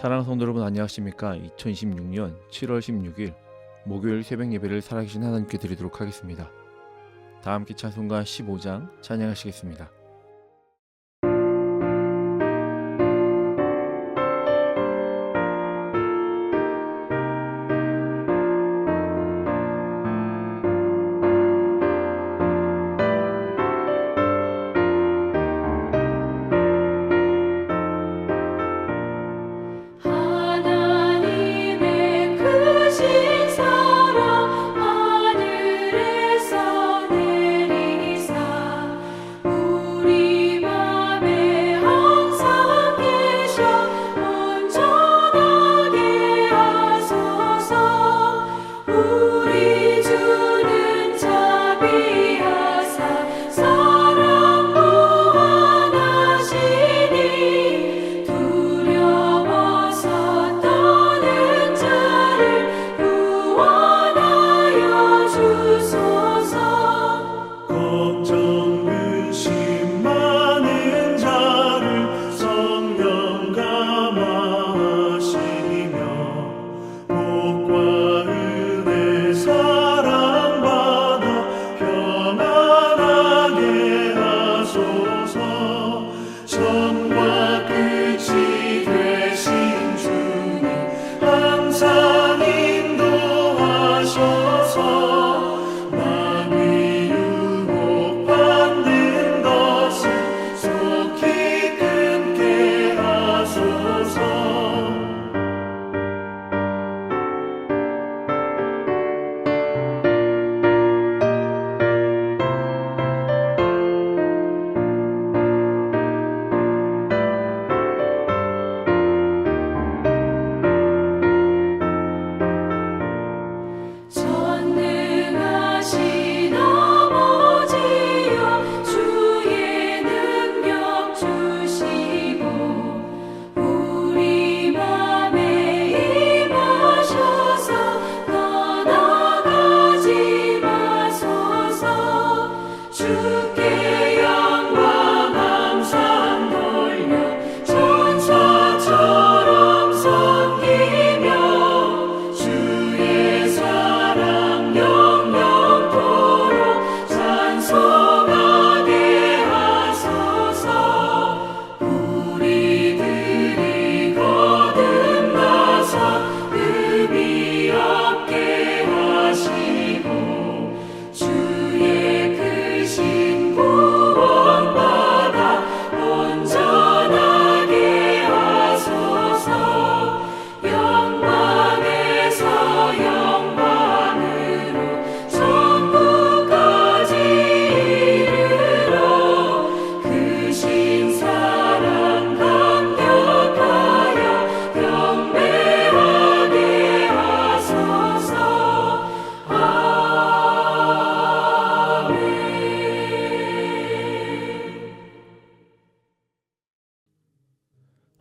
사랑하는 성도 여러분, 안녕하십니까? 2026년 7월 16일 목요일 새벽 예배를 살아계신 하나님께 드리도록 하겠습니다. 다 함께 찬송가 15장 찬양하시겠습니다.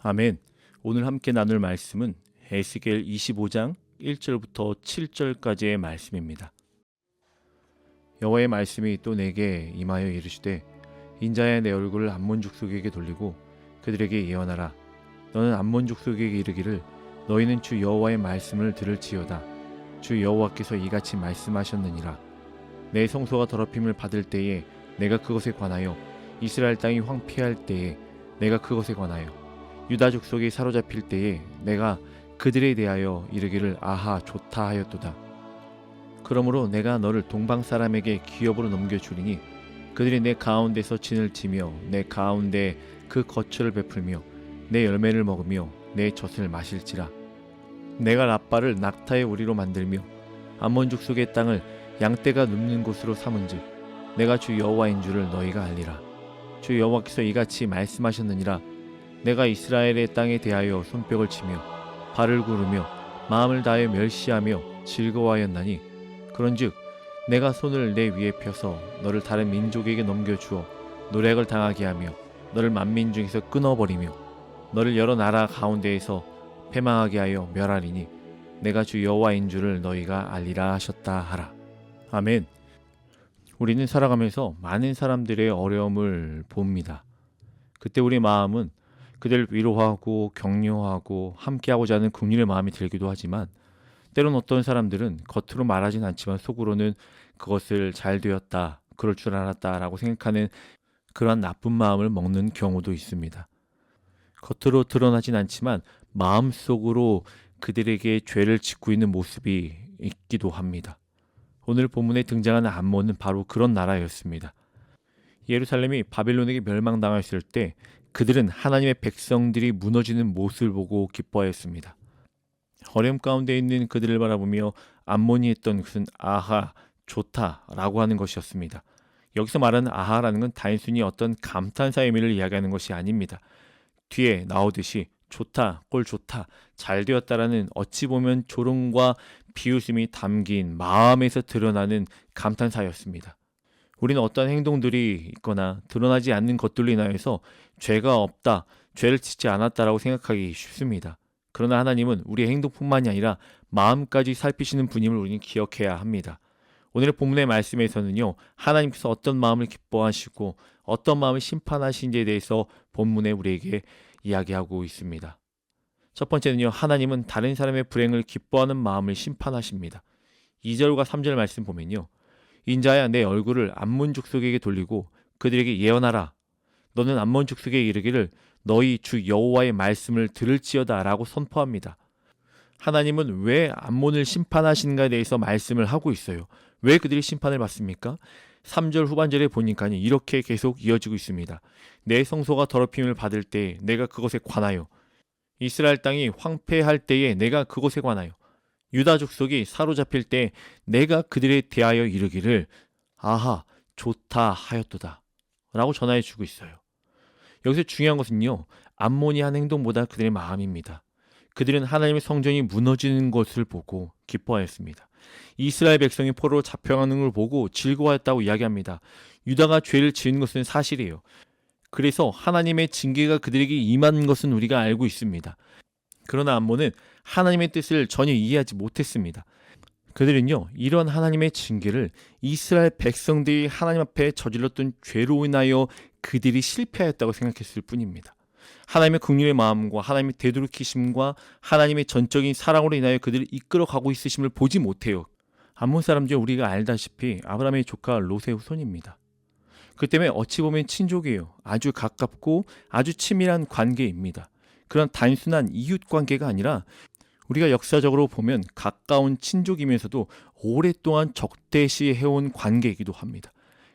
아멘. 오늘 함께 나눌 말씀은 에스겔 25장 1절부터 7절까지의 말씀입니다. 여호와의 말씀이 또 내게 임하여 이르시되, 인자야, 내 얼굴을 암몬 족속에게 돌리고 그들에게 예언하라. 너는 암몬 족속에게 이르기를, 너희는 주 여호와의 말씀을 들을지어다. 주 여호와께서 이같이 말씀하셨느니라. 내 성소가 더럽힘을 받을 때에 내가 그것에 관하여, 이스라엘 땅이 황폐할 때에 내가 그것에 관하여, 유다 족속이 사로잡힐 때에 내가 그들에 대하여 이르기를 아하 좋다 하였도다. 그러므로 내가 너를 동방 사람에게 기업으로 넘겨주리니 그들이 내 가운데서 진을 치며 내 가운데 그 거처를 베풀며 내 열매를 먹으며 내 젖을 마실지라. 내가 라빠를 낙타의 우리로 만들며 암몬 족속의 땅을 양떼가 눕는 곳으로 삼은즉 내가 주 여호와인 줄을 너희가 알리라. 주 여호와께서 이같이 말씀하셨느니라. 내가 이스라엘의 땅에 대하여 손뼉을 치며 발을 구르며 마음을 다하여 멸시하며 즐거워하였나니, 그런즉 내가 손을 내 위에 펴서 너를 다른 민족에게 넘겨주어 노략을 당하게 하며 너를 만민 중에서 끊어버리며 너를 여러 나라 가운데에서 패망하게 하여 멸하리니 내가 주 여호와인 줄을 너희가 알리라 하셨다 하라. 아멘. 우리는 살아가면서 많은 사람들의 어려움을 봅니다. 그때 우리 마음은 그들을 위로하고 격려하고 함께하고자 하는 긍휼의 마음이 들기도 하지만 때론 어떤 사람들은 겉으로 말하진 않지만 속으로는 그것을 잘 되었다, 그럴 줄 알았다라고 생각하는 그러한 나쁜 마음을 먹는 경우도 있습니다. 겉으로 드러나진 않지만 마음속으로 그들에게 죄를 짓고 있는 모습이 있기도 합니다. 오늘 본문에 등장하는 암몬은 바로 그런 나라였습니다. 예루살렘이 바벨론에게 멸망당했을 때 그들은 하나님의 백성들이 무너지는 모습을 보고 기뻐했습니다. 어려움 가운데 있는 그들을 바라보며 암몬이 했던 것은 아하, 좋다라고 하는 것이었습니다. 여기서 말하는 아하라는 건 단순히 어떤 감탄사의 의미를 이야기하는 것이 아닙니다. 뒤에 나오듯이 좋다, 꼴 좋다, 잘 되었다라는 어찌 보면 조롱과 비웃음이 담긴 마음에서 드러나는 감탄사였습니다. 우리는 어떤 행동들이 있거나 드러나지 않는 것들로 인하여서 죄가 없다, 죄를 짓지 않았다라고 생각하기 쉽습니다. 그러나 하나님은 우리의 행동뿐만이 아니라 마음까지 살피시는 분임을 우리는 기억해야 합니다. 오늘의 본문의 말씀에서는요, 하나님께서 어떤 마음을 기뻐하시고 어떤 마음을 심판하신지에 대해서 본문에 우리에게 이야기하고 있습니다. 첫 번째는요, 하나님은 다른 사람의 불행을 기뻐하는 마음을 심판하십니다. 2절과 3절 말씀 보면요, 인자야 내 얼굴을 암몬 족속에게 돌리고 그들에게 예언하라. 너는 암몬 족속에게 이르기를 너희 주 여호와의 말씀을 들을지어다 라고 선포합니다. 하나님은 왜 암몬을 심판하시는가에 대해서 말씀을 하고 있어요. 왜 그들이 심판을 받습니까? 3절 후반절에 보니까요, 이렇게 계속 이어지고 있습니다. 내 성소가 더럽힘을 받을 때 내가 그것에 관하여, 이스라엘 땅이 황폐할 때에 내가 그것에 관하여, 유다 족속이 사로잡힐 때 내가 그들에 대하여 이르기를 아하 좋다 하였도다 라고 전하해 주고 있어요. 여기서 중요한 것은요, 암몬이 한 행동보다 그들의 마음입니다. 그들은 하나님의 성전이 무너지는 것을 보고 기뻐하였습니다. 이스라엘 백성이 포로로 잡혀가는 걸 보고 즐거워했다고 이야기합니다. 유다가 죄를 지은 것은 사실이에요. 그래서 하나님의 징계가 그들에게 임한 것은 우리가 알고 있습니다. 그러나 암몬은 하나님의 뜻을 전혀 이해하지 못했습니다. 그들은요, 이런 하나님의 징계를 이스라엘 백성들이 하나님 앞에 저질렀던 죄로 인하여 그들이 실패하였다고 생각했을 뿐입니다. 하나님의 긍휼의 마음과 하나님의 되돌이키심과 하나님의 전적인 사랑으로 인하여 그들을 이끌어가고 있으심을 보지 못해요. 암몬 사람들 우리가 알다시피 아브라함의 조카 롯의 후손입니다. 그 때문에 어찌 보면 친족이에요. 아주 가깝고 아주 친밀한 관계입니다. 그런 단순한 이웃 관계가 아니라 우리가 역사적으로 보면 가까운 친족이면서도 오랫동안 적대시해온 관계이기도 합니다.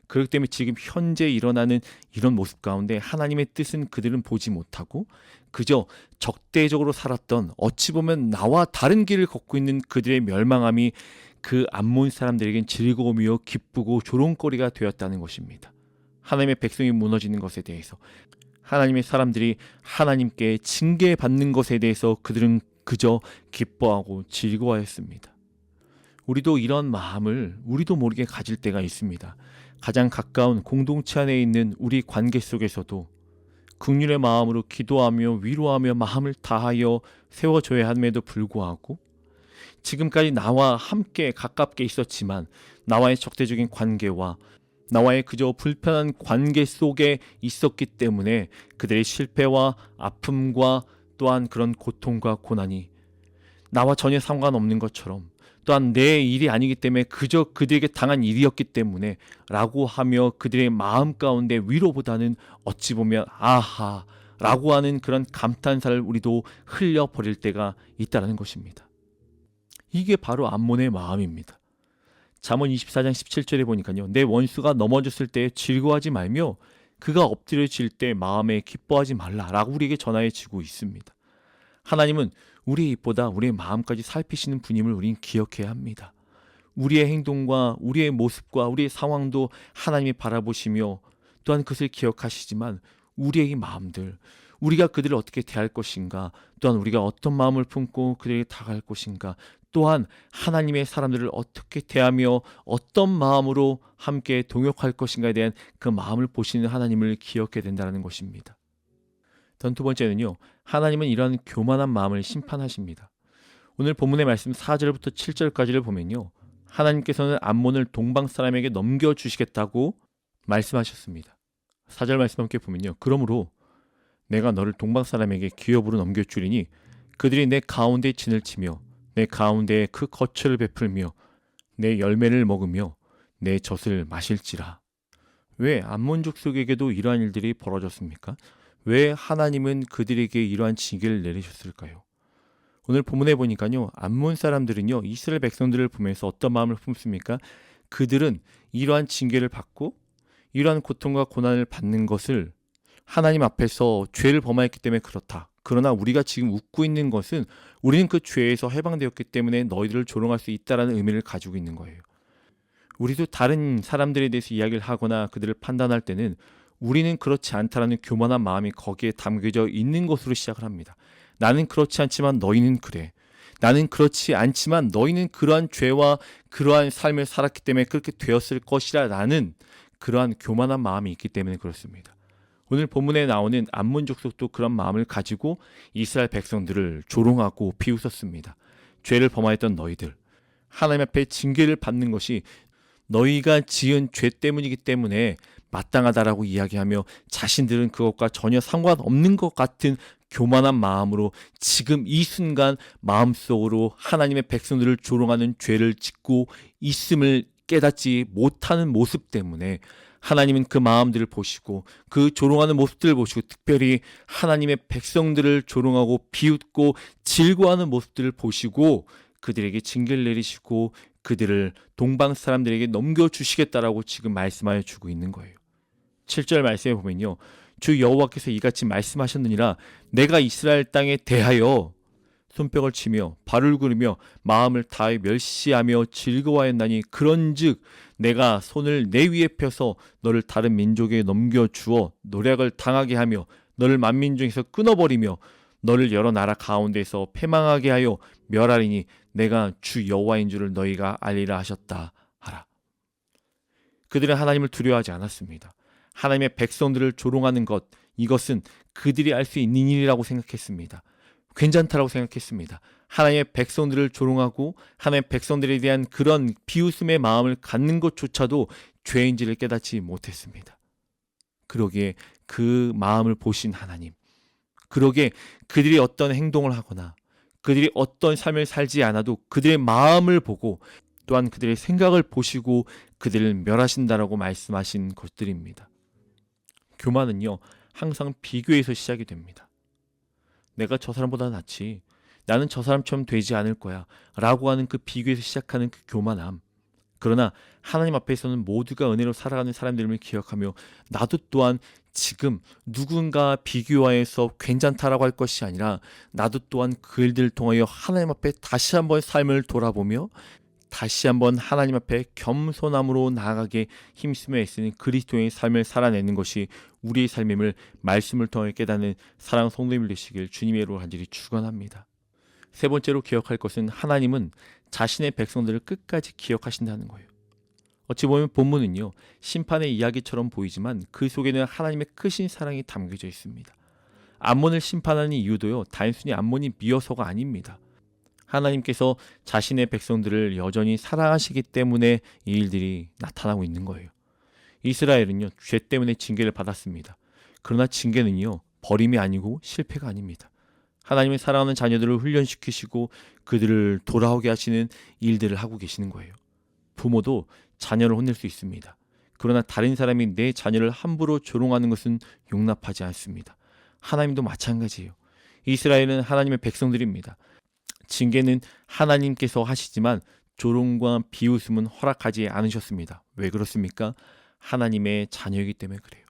그렇기 때문에 지금 현재 일어나는 이런 모습 가운데 하나님의 뜻은 그들은 보지 못하고 그저 적대적으로 살았던 어찌 보면 나와 다른 길을 걷고 있는 그들의 멸망함이 그 암몬 사람들에겐 즐거움이요 기쁘고 조롱거리가 되었다는 것입니다. 하나님의 백성이 무너지는 것에 대해서, 하나님의 사람들이 하나님께 징계받는 것에 대해서 그들은 그저 기뻐하고 즐거워했습니다. 우리도 이런 마음을 우리도 모르게 가질 때가 있습니다. 가장 가까운 공동체 안에 있는 우리 관계 속에서도 긍휼의 마음으로 기도하며 위로하며 마음을 다하여 세워줘야 함에도 불구하고 지금까지 나와 함께 가깝게 있었지만 나와의 적대적인 관계와 나와의 그저 불편한 관계 속에 있었기 때문에 그들의 실패와 아픔과 또한 그런 고통과 고난이 나와 전혀 상관없는 것처럼, 또한 내 일이 아니기 때문에 그저 그들에게 당한 일이었기 때문에 라고 하며 그들의 마음 가운데 위로보다는 어찌 보면 아하 라고 하는 그런 감탄사를 우리도 흘려버릴 때가 있다는 것입니다. 이게 바로 암몬의 마음입니다. 잠언 24장 17절에 보니까요, 내 원수가 넘어졌을 때 즐거워하지 말며 그가 엎드려질 때 마음에 기뻐하지 말라라고 우리에게 전하여 주고 있습니다. 하나님은 우리의 입보다 우리의 마음까지 살피시는 분임을 우리는 기억해야 합니다. 우리의 행동과 우리의 모습과 우리의 상황도 하나님이 바라보시며 또한 그것을 기억하시지만 우리의 마음들, 우리가 그들을 어떻게 대할 것인가, 또한 우리가 어떤 마음을 품고 그들에게 다가갈 것인가, 또한 하나님의 사람들을 어떻게 대하며 어떤 마음으로 함께 동역할 것인가에 대한 그 마음을 보시는 하나님을 기억해야 된다는 것입니다. 두 번째는요, 하나님은 이러한 교만한 마음을 심판하십니다. 오늘 본문의 말씀 4절부터 7절까지를 보면요, 하나님께서는 암몬을 동방 사람에게 넘겨주시겠다고 말씀하셨습니다. 4절 말씀 함께 보면요, 그러므로 내가 너를 동방 사람에게 기업으로 넘겨주리니 그들이 내 가운데 진을 치며 내 가운데에 그 거처를 베풀며 내 열매를 먹으며 내 젖을 마실지라. 왜 암몬 족속에게도 이러한 일들이 벌어졌습니까? 왜 하나님은 그들에게 이러한 징계를 내리셨을까요? 오늘 본문에 보니까요, 암몬 사람들은요, 이스라엘 백성들을 보면서 어떤 마음을 품습니까? 그들은 이러한 징계를 받고 이러한 고통과 고난을 받는 것을 하나님 앞에서 죄를 범하였기 때문에 그렇다. 그러나 우리가 지금 웃고 있는 것은 우리는 그 죄에서 해방되었기 때문에 너희들을 조롱할 수 있다라는 의미를 가지고 있는 거예요. 우리도 다른 사람들에 대해서 이야기를 하거나 그들을 판단할 때는 우리는 그렇지 않다라는 교만한 마음이 거기에 담겨져 있는 것으로 시작을 합니다. 나는 그렇지 않지만 너희는 그래. 나는 그렇지 않지만 너희는 그러한 죄와 그러한 삶을 살았기 때문에 그렇게 되었을 것이라 라는 그러한 교만한 마음이 있기 때문에 그렇습니다. 오늘 본문에 나오는 암몬 족속도 그런 마음을 가지고 이스라엘 백성들을 조롱하고 비웃었습니다. 죄를 범하였던 너희들, 하나님 앞에 징계를 받는 것이 너희가 지은 죄 때문이기 때문에 마땅하다라고 이야기하며 자신들은 그것과 전혀 상관없는 것 같은 교만한 마음으로 지금 이 순간 마음속으로 하나님의 백성들을 조롱하는 죄를 짓고 있음을 깨닫지 못하는 모습 때문에 하나님은 그 마음들을 보시고 그 조롱하는 모습들을 보시고 특별히 하나님의 백성들을 조롱하고 비웃고 질거하는 모습들을 보시고 그들에게 징계를 내리시고 그들을 동방 사람들에게 넘겨주시겠다라고 지금 말씀하여 주고 있는 거예요. 7절 말씀에 보면요, 주 여호와께서 이같이 말씀하셨느니라. 내가 이스라엘 땅에 대하여 손뼉을 치며 발을 구르며 마음을 다해 멸시하며 즐거워하였나니 그런즉 내가 손을 내 위에 펴서 너를 다른 민족에 넘겨주어 노략을 당하게 하며 너를 만민 중에서 끊어버리며 너를 여러 나라 가운데서 패망하게 하여 멸하리니 내가 주 여호와인 줄을 너희가 알리라 하셨다 하라. 그들은 하나님을 두려워하지 않았습니다. 하나님의 백성들을 조롱하는 것, 이것은 그들이 알 수 있는 일이라고 생각했습니다. 괜찮다라고 생각했습니다. 하나님의 백성들을 조롱하고 하나님의 백성들에 대한 그런 비웃음의 마음을 갖는 것조차도 죄인지를 깨닫지 못했습니다. 그러기에 그 마음을 보신 하나님, 그러기에 그들이 어떤 행동을 하거나 그들이 어떤 삶을 살지 않아도 그들의 마음을 보고 또한 그들의 생각을 보시고 그들을 멸하신다라고 말씀하신 것들입니다. 교만은요, 항상 비교에서 시작이 됩니다. 내가 저 사람보다 낫지, 나는 저 사람처럼 되지 않을 거야 라고 하는 그 비교에서 시작하는 그 교만함. 그러나 하나님 앞에서는 모두가 은혜로 살아가는 사람들임을 기억하며 나도 또한 지금 누군가 비교하여서 괜찮다라고 할 것이 아니라 나도 또한 그들을 통하여 하나님 앞에 다시 한번 삶을 돌아보며 다시 한번 하나님 앞에 겸손함으로 나아가게 힘쓰며 애쓰는 그리스도의 삶을 살아내는 것이 우리의 삶임을 말씀을 통해 깨닫는 사랑 성도님들 되시길 주님의 이름으로 간절히 축원합니다. 세 번째로 기억할 것은 하나님은 자신의 백성들을 끝까지 기억하신다는 거예요. 어찌 보면 본문은요, 심판의 이야기처럼 보이지만 그 속에는 하나님의 크신 사랑이 담겨져 있습니다. 암몬을 심판하는 이유도요, 단순히 암몬이 미워서가 아닙니다. 하나님께서 자신의 백성들을 여전히 사랑하시기 때문에 이 일들이 나타나고 있는 거예요. 이스라엘은요, 죄 때문에 징계를 받았습니다. 그러나 징계는요, 버림이 아니고 실패가 아닙니다. 하나님의 사랑하는 자녀들을 훈련시키시고 그들을 돌아오게 하시는 일들을 하고 계시는 거예요. 부모도 자녀를 혼낼 수 있습니다. 그러나 다른 사람이 내 자녀를 함부로 조롱하는 것은 용납하지 않습니다. 하나님도 마찬가지예요. 이스라엘은 하나님의 백성들입니다. 징계는 하나님께서 하시지만 조롱과 비웃음은 허락하지 않으셨습니다. 왜 그렇습니까? 하나님의 자녀이기 때문에 그래요.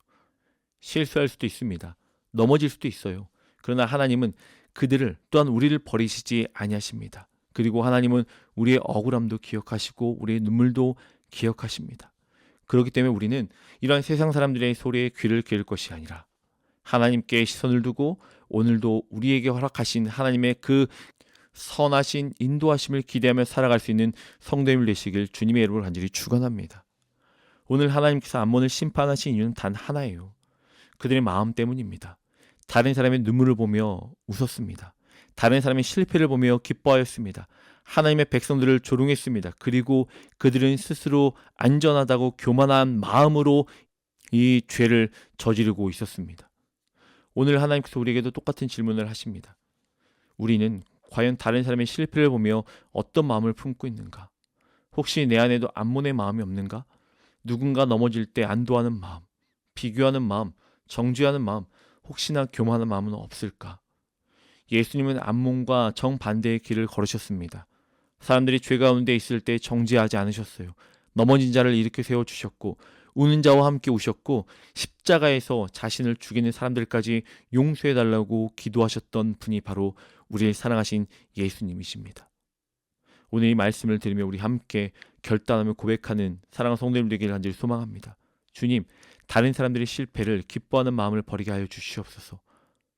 실수할 수도 있습니다. 넘어질 수도 있어요. 그러나 하나님은 그들을 또한 우리를 버리시지 아니하십니다. 그리고 하나님은 우리의 억울함도 기억하시고 우리의 눈물도 기억하십니다. 그렇기 때문에 우리는 이러한 세상 사람들의 소리에 귀를 기울 것이 아니라 하나님께 시선을 두고 오늘도 우리에게 허락하신 하나님의 그 선하신 인도하심을 기대하며 살아갈 수 있는 성도님들 되시길 주님의 이름으로 간절히 축원합니다. 오늘 하나님께서 암몬을 심판하신 이유는 단 하나예요. 그들의 마음 때문입니다. 다른 사람의 눈물을 보며 웃었습니다. 다른 사람의 실패를 보며 기뻐하였습니다. 하나님의 백성들을 조롱했습니다. 그리고 그들은 스스로 안전하다고 교만한 마음으로 이 죄를 저지르고 있었습니다. 오늘 하나님께서 우리에게도 똑같은 질문을 하십니다. 우리는 과연 다른 사람의 실패를 보며 어떤 마음을 품고 있는가? 혹시 내 안에도 암몬의 마음이 없는가? 누군가 넘어질 때 안도하는 마음, 비교하는 마음, 정죄하는 마음, 혹시나 교만하는 마음은 없을까? 예수님은 암몬과 정반대의 길을 걸으셨습니다. 사람들이 죄 가운데 있을 때 정죄하지 않으셨어요. 넘어진 자를 일으켜 세워주셨고 우는 자와 함께 우셨고 십자가에서 자신을 죽이는 사람들까지 용서해달라고 기도하셨던 분이 바로 우리를 사랑하신 예수님이십니다. 오늘 이 말씀을 들으며 우리 함께 결단하며 고백하는 사랑하는 성도님 되기를 간절히 소망합니다. 주님, 다른 사람들의 실패를 기뻐하는 마음을 버리게 하여 주시옵소서.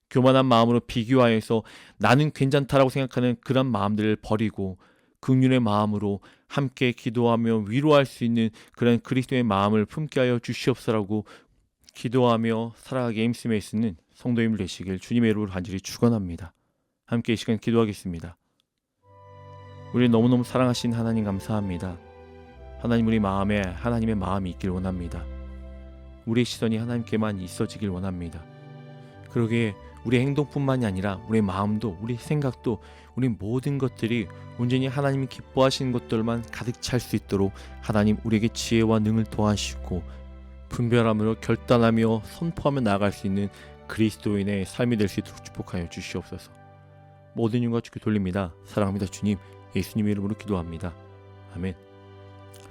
교만한 마음으로 비교하여서 나는 괜찮다라고 생각하는 그런 마음들을 버리고 긍휼의 마음으로 함께 기도하며 위로할 수 있는 그런 그리스도의 마음을 품게 하여 주시옵소서라고 기도하며 살아가게 힘쓰며 쓰는 성도님들 되시길 주님의 이름으로 간절히 축원합니다. 함께 이 시간 기도하겠습니다. 우리 너무너무 사랑하신 하나님 감사합니다. 하나님, 우리 마음에 하나님의 마음이 있길 원합니다. 우리의 시선이 하나님께만 있어지길 원합니다. 그러기에 우리 행동뿐만이 아니라 우리 마음도 우리 생각도 우리 모든 것들이 온전히 하나님이 기뻐하시는 것들만 가득 찰 수 있도록 하나님 우리에게 지혜와 능을 더하시고 분별함으로 결단하며 선포하며 나아갈 수 있는 그리스도인의 삶이 될 수 있도록 축복하여 주시옵소서. 모든 영광 주께 돌립니다. 사랑합니다. 주님, 예수님의 이름으로 기도합니다. 아멘.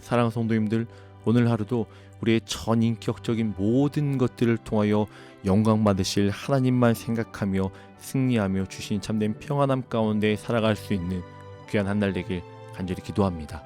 사랑하는 성도님들, 오늘 하루도 우리의 전인격적인 모든 것들을 통하여 영광 받으실 하나님만 생각하며 승리하며 주신 참된 평안함 가운데 살아갈 수 있는 귀한 한 날 되길 간절히 기도합니다.